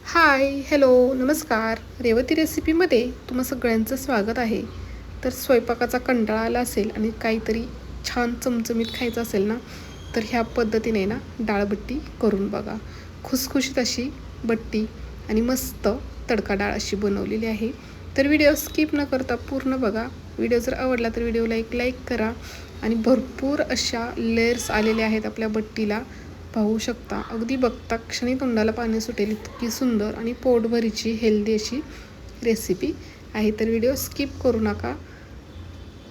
हाय, hello, नमस्कार. रेवती रेसिपीमध्ये तुम्हा सगळ्यांचं स्वागत आहे. तर स्वयंपाकाचा कंटाळा आला असेल आणि काहीतरी छान चमचमीत खायचं असेल ना, तर ह्या पद्धतीने ना डाळबट्टी करून बघा. खुसखुशीत अशी बट्टी आणि मस्त तडका डाळ अशी बनवलेली आहे. तर व्हिडिओ स्किप न करता पूर्ण बघा. व्हिडिओ जर आवडला तर व्हिडिओला एक लाईक करा आणि भरपूर अशा लेयर्स आलेल्या आहेत आपल्या बट्टीला. पाहू शकता, अगदी बघता क्षणी तोंडाला पाणी सुटेल इतकी सुंदर आणि पोटभरीची हेल्दी अशी रेसिपी आहे. तर व्हिडिओ स्किप करू नका.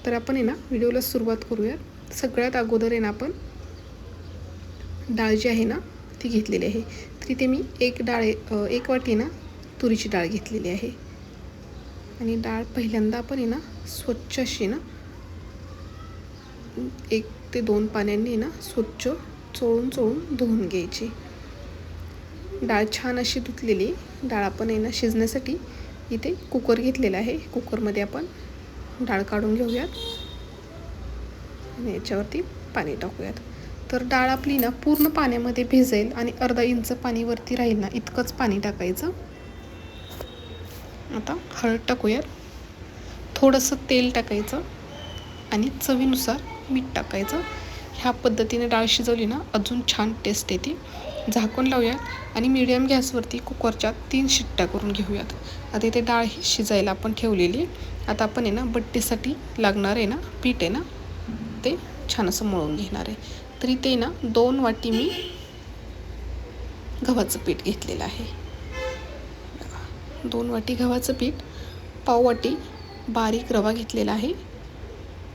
तर आपण आहे ना व्हिडिओला सुरुवात करूया. सगळ्यात अगोदर आहे ना आपण डाळ जी आहे ना ती घेतलेली आहे. तर इथे मी एक वाटी ना तुरीची डाळ घेतलेली आहे. आणि डाळ पहिल्यांदा आपण आहे ना स्वच्छ अशी ना 1 ते 2 पाण्याने ना स्वच्छ चोळून धुवून घ्यायची. डाळ छान अशी धुतलेली डाळ आपण आहे ना शिजण्यासाठी इथे कुकर घेतलेला आहे. कुकरमध्ये आपण डाळ काढून घेऊयात आणि याच्यावरती पाणी टाकूयात. तर डाळ आपली ना पूर्ण पाण्यामध्ये भिजेल आणि अर्धा इंच पाणी वरती राहील ना इतकंच पाणी टाकायचं. आता हळद टाकूयात, थोडंसं तेल टाकायचं आणि चवीनुसार मीठ टाकायचं. ह्या पद्धतीने डाळ शिजवली ना अजून छान टेस्ट येते. झाकण लावूयात आणि मीडियम गॅसवरती कुकरच्या 3 शिट्ट्या करून घेऊयात. आता इथे डाळ ही शिजायला आपण ठेवलेली. आता आपण आहे ना बट्टीसाठी लागणार आहे ना पीठ आहे ना ते छान असं मळून घेणार आहे. तर इथे ना 2 वाटी मी गव्हाचं पीठ घेतलेलं आहे. 2 वाटी गव्हाचं पीठ, पाव वाटी बारीक रवा घेतलेला आहे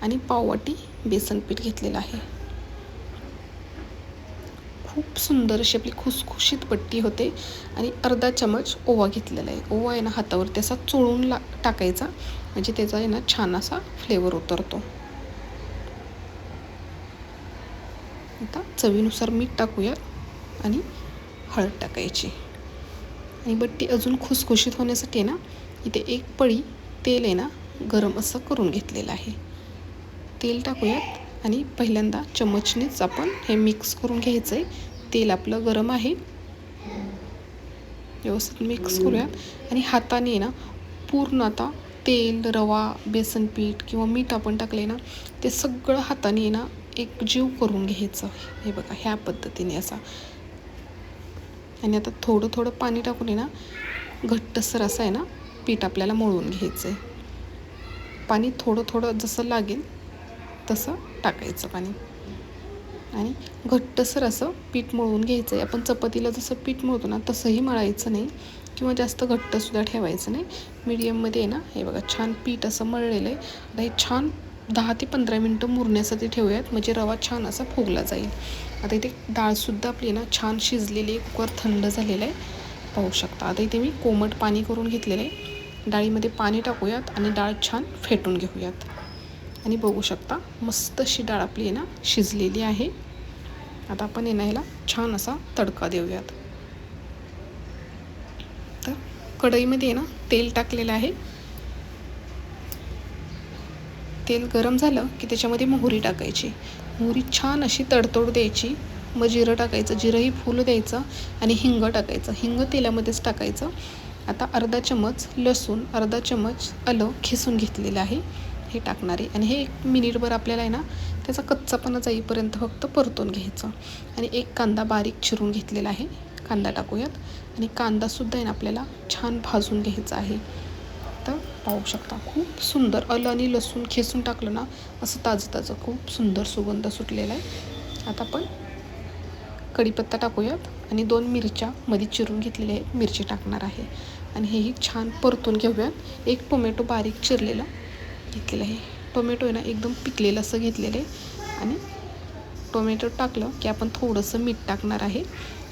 आणि पाव वाटी बेसन पीठ घेतलेलं आहे. खूप सुंदर अशी आपली खुसखुशीत बट्टी होते. आणि अर्धा चमच ओवा घेतलेला आहे. ओवा आहे ना हातावरती असा चोळून टाकायचा, म्हणजे त्याचा आहे ना छान असा फ्लेवर उतरतो. आता चवीनुसार मीठ टाकूया आणि हळद टाकायची. आणि बट्टी अजून खुसखुशीत होण्यासाठी ना इथे 1 पळी तेल आहे ना गरम असं करून घेतलेलं आहे. तेल टाकूयात आणि पहिल्यांदा चमचनेच आपण हे मिक्स करून घ्यायचं आहे. तेल आपलं गरम आहे, व्यवस्थित मिक्स करूयात आणि हाताने ना पूर्ण आता तेल, रवा, बेसन पीठ किंवा मीठ आपण टाकले ना ते सगळं हाताने ना एकजीव करून घ्यायचं. हे बघा ह्या पद्धतीने असा. आणि आता थोडं पाणी टाकून ना घट्टसर असं आहे ना पीठ आपल्याला मळून घ्यायचं आहे. पाणी थोडं जसं लागेल तसं टाकायचं पाणी आणि घट्टसर असं पीठ मळून घ्यायचं आहे. आपण चपातीला जसं पीठ मळतो ना तसंही मळायचं नाही किंवा जास्त घट्टसुद्धा ठेवायचं नाही. मीडियममध्ये आहे ना हे बघा छान पीठ असं मळलेलं आहे. आता हे छान 10 ते 15 मिनटं मुरण्यासाठी ठेवूयात, म्हणजे रवा छान असा फुगला जाईल. आता इथे डाळसुद्धा आपली ना छान शिजलेली आहे. कुकर थंड झालेलं आहे, पाहू शकता. आता इथे मी कोमट पाणी करून घेतलेलं आहे. डाळीमध्ये पाणी टाकूयात आणि डाळ छान फेटून घेऊयात. आणि बघू शकता मस्त अशी डाळ आपली आहे ना शिजलेली आहे. आता आपण ह्याला छान असा तडका देऊयात. तर कढईमध्ये ना तेल टाकलेलं आहे. तेल गरम झालं की त्याच्यामध्ये मोहरी टाकायची. मोहरी छान अशी तडतडू द्यायची. मग जिरं टाकायचं, जिरंही फुलू द्यायचं आणि हिंग टाकायचं. हिंग तेलामध्येच टाकायचं. आता अर्धा चमच लसूण, अर्धा चमच आलं खिसून घेतलेलं आहे हे टाकणारे. आणि हे 1 मिनिटभर आपल्याला आहे ना त्याचा कच्चापणा जाईपर्यंत फक्त परतून घ्यायचं. आणि 1 कांदा बारीक चिरून घेतलेला आहे, कांदा टाकूयात. आणि कांदासुद्धा आहे ना आपल्याला छान भाजून घ्यायचा आहे. तर पाहू शकता खूप सुंदर आलं आणि लसूण खिसून टाकलं ना असं ताजं खूप सुंदर सुगंध सुटलेला आहे. आता आपण कढीपत्ता टाकूयात आणि 2 मिरच्या मध्ये चिरून घेतलेल्या आहेत मिरची टाकणार आहे. आणि हेही छान परतून घेऊयात. 1 टोमॅटो बारीक चिरलेला घेतलेलं आहे. टोमॅटो आहे ना एकदम पिकलेलं असं घेतलेलं आहे. आणि टोमॅटो टाकलं की आपण थोडंसं मीठ टाकणार आहे.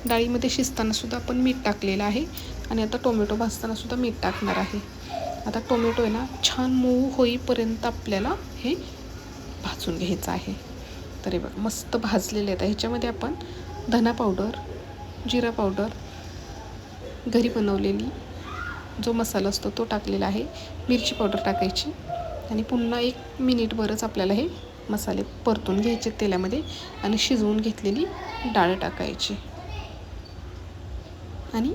डाळीमध्ये शिजतानासुद्धा आपण मीठ टाकलेलं आहे आणि आता टोमॅटो भाजतानासुद्धा मीठ टाकणार आहे. आता टोमॅटो आहे ना छान मऊ होईपर्यंत आपल्याला हे भाजून घ्यायचं आहे. तर हे बघा मस्त भाजलेले आहेत. ह्याच्यामध्ये आपण धना पावडर, जिरा पावडर, घरी बनवलेली जो मसाला असतो तो टाकलेला आहे, मिरची पावडर टाकायची. आणि पुन्हा 1 मिनिटभरच आपल्याला हे मसाले परतून घ्यायचे तेलामध्ये. आणि शिजवून घेतलेली डाळ टाकायची. आणि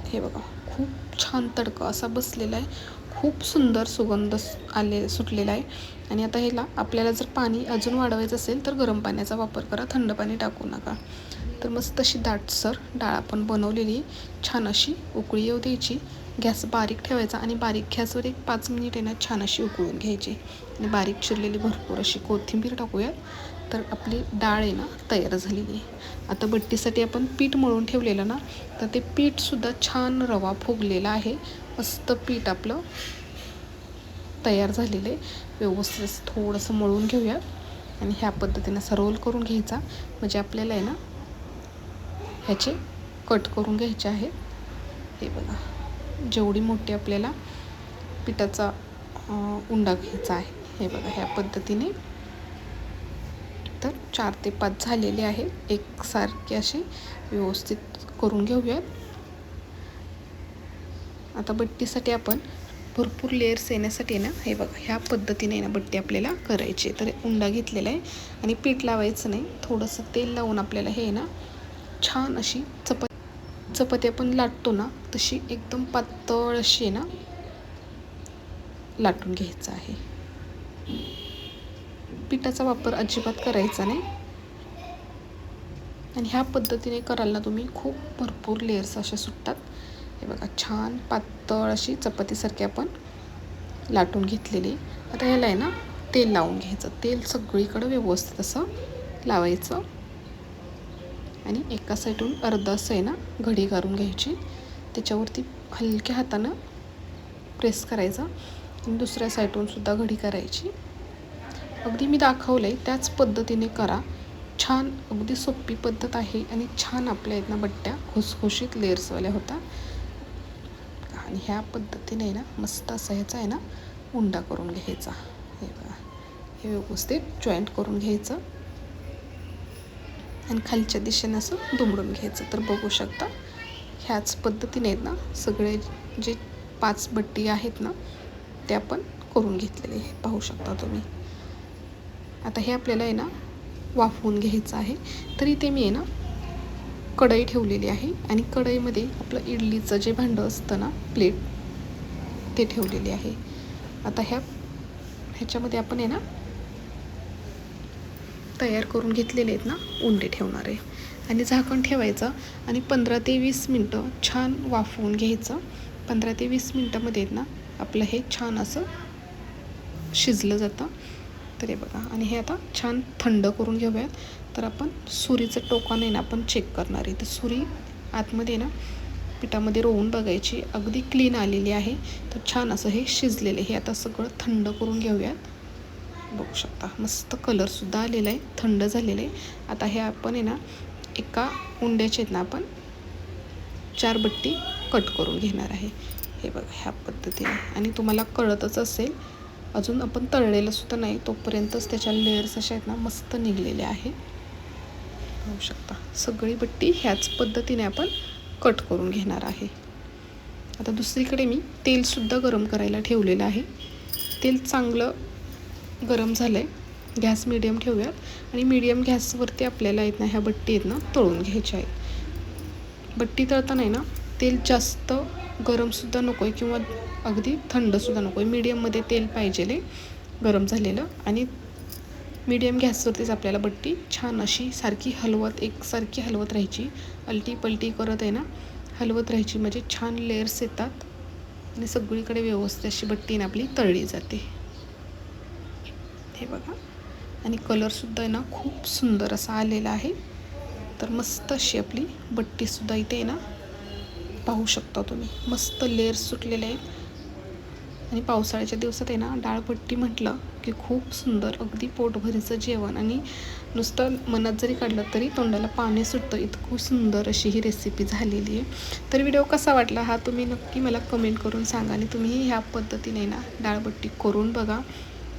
हे बघा खूप छान तडका असा बसलेला आहे, खूप सुंदर सुगंध सुटलेला आहे. आणि आता ह्याला आपल्याला जर पाणी अजून वाढवायचं असेल तर गरम पाण्याचा वापर करा, थंड पाणी टाकू नका. तर मस्त अशी दाटसर डाळ आपण बनवलेली छान अशी उकळी येऊ द्यायची. गॅस बारीक ठेवायचा आणि बारीक गॅसवर एक 5 मिनिट आहे छान अशी उकळून घ्यायची. आणि बारीक चिरलेली भरपूर अशी कोथिंबीर टाकूयात. तर आपली डाळ आहे तयार झालेली आहे. आता बट्टीसाठी आपण पीठ मळून ठेवलेलं तर ते पीठसुद्धा छान रवा फुगलेला आहे. मस्त पीठ आपलं तयार झालेलं आहे. व्यवस्थित थोडंसं मळून घेऊया आणि ह्या पद्धतीने असं रोल करून घ्यायचा. म्हणजे आपल्याला आहे ह्याचे कट करून घ्यायचे आहेत. हे बघा जेवढी मोठी आपल्याला पिठाचा उंडा घ्यायचा आहे. हे बघा ह्या पद्धतीने. तर 4 ते 5 झालेले आहे. एकसारखे असे व्यवस्थित करून घेऊयात. आता बट्टीसाठी आपण भरपूर लेयर्स येण्यासाठी हे बघा ह्या पद्धतीने बट्टी आपल्याला करायची. तर उंडा घेतलेला आहे आणि पीठ लावायचं नाही, थोडंसं तेल लावून आपल्याला हे छान अशी चपाती आपण लाटतो तशी एकदम पातळ अशी लाटून घ्यायचं आहे. पिठाचा वापर अजिबात करायचा नाही. आणि ह्या पद्धतीने कराल तुम्ही खूप भरपूर लेयर्स असे सुटतात. हे बघा छान पातळ अशी चपातीसारखी आपण लाटून घेतलेली. आता ह्याला तेल लावून घ्यायचं. तेल सगळीकडे व्यवस्थित असं लावायचं आणि एका साईडून अर्धा असं घडी करून घ्यायची. त्याच्यावरती हलक्या हातानं प्रेस करायचं आणि दुसऱ्या साईडून सुद्धा घडी करायची. अगदी मी दाखवलं आहे त्याच पद्धतीने करा. छान अगदी सोपी पद्धत आहे आणि छान आपल्या बट्ट्या खुसखुशीत लेअर्सवाल्या होता. आणि ह्या पद्धतीने मस्त असा ह्याचा उंडा करून घ्यायचा. हे बघा हे व्यवस्थित जॉईंट करून घ्यायचं आणि खालच्या दिशेने असं दुमडून घ्यायचं. तर बघू शकता ह्याच पद्धतीने सगळे जे 5 बट्टी आहेत ते आपण करून घेतलेले पाहू शकता तुम्ही. आता हे आपल्याला वाफवून घ्यायचं आहे. तर इथे मी कढई ठेवलेली आहे आणि कढईमध्ये आपलं इडलीचं जे भांडं असतं प्लेट ते ठेवलेली आहे. आता ह्याच्यामध्ये आपण तयार करून घेतलेले आहेत उंडे ठेवणार आहे आणि झाकण ठेवायचं आणि 15 ते 20 मिनटं छान वाफवून घ्यायचं. 15 ते 20 मिनटामध्ये आपलं हे छान असं शिजलं जातं. तर हे बघा आणि हे आता छान थंड करून घेऊयात. तर आपण सुरीचं टोकाने आपण चेक करणार आहे. तर सुरी आतमध्ये पिठामध्ये रोवून बघायची. अगदी क्लीन आलेली आहे. तर छान असं हे शिजलेलं हे आता सगळं थंड करून घेऊयात. बघू शकता मस्त कलरसुद्धा आलेला आहे, थंड झालेलं आहे. आता हे आपण एका उंड्याचे आपण 4 बट्टी कट करून घेणार आहे. हे बघा ह्या पद्धतीने. आणि तुम्हाला कळतच असेल अजून आपण तळलेलं सुद्धा नाही तोपर्यंतच त्याच्या लेयर्स अशा मस्त निघलेले आहे. बघू शकता सगळी बट्टी ह्याच पद्धतीने आपण कट करून घेणार आहे. आता दुसरीकडे मी तेलसुद्धा गरम करायला ठेवलेलं आहे. तेल चांगलं गरम झालं आहे. गॅस मिडियम ठेवूयात आणि मिडियम गॅसवरती आपल्याला ह्या बट्टी तळून घ्यायच्या आहेत. बट्टी तळताना तेल जास्त गरमसुद्धा नको आहे किंवा अगदी थंडसुद्धा नको आहे. मीडियममध्ये तेल पाहिजे गरम झालेलं. आणि मीडियम गॅसवरतीच आपल्याला बट्टी छान अशी एकसारखी हलवत राहायची. अलटी पलटी करत हलवत राहायची. म्हणजे छान लेयर्स येतात आणि सगळीकडे व्यवस्थित अशी बट्टी आपली तळली जाते. हे बघा आणि कलरसुद्धा खूप सुंदर असा आलेला आहे. तर मस्त अशी आपली बट्टीसुद्धा इथे पाहू शकता तुम्ही. मस्त लेयर्स सुटलेले आहेत. आणि पावसाळ्याच्या दिवसात डाळबट्टी म्हटलं की खूप सुंदर अगदी पोटभरीचं जेवण आणि नुसतं मनात जरी काढलं तरी तोंडाला पाणी सुटतं. इतकं सुंदर अशी ही रेसिपी झालेली आहे. तर व्हिडिओ कसा वाटला हा तुम्ही नक्की मला कमेंट करून सांगा. आणि तुम्ही ह्या पद्धतीने डाळबट्टी करून बघा.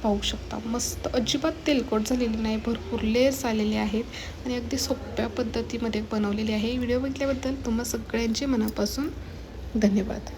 पाहू शकता मस्त अजिबात तेलकट झालेली नाही, भरपूर लेयर्स आलेले आहेत आणि अगदी सोप्या पद्धतीमध्ये बनवलेली आहे. व्हिडिओ बघितल्याबद्दल तुम्हा सगळ्यांचे मनापासून धन्यवाद.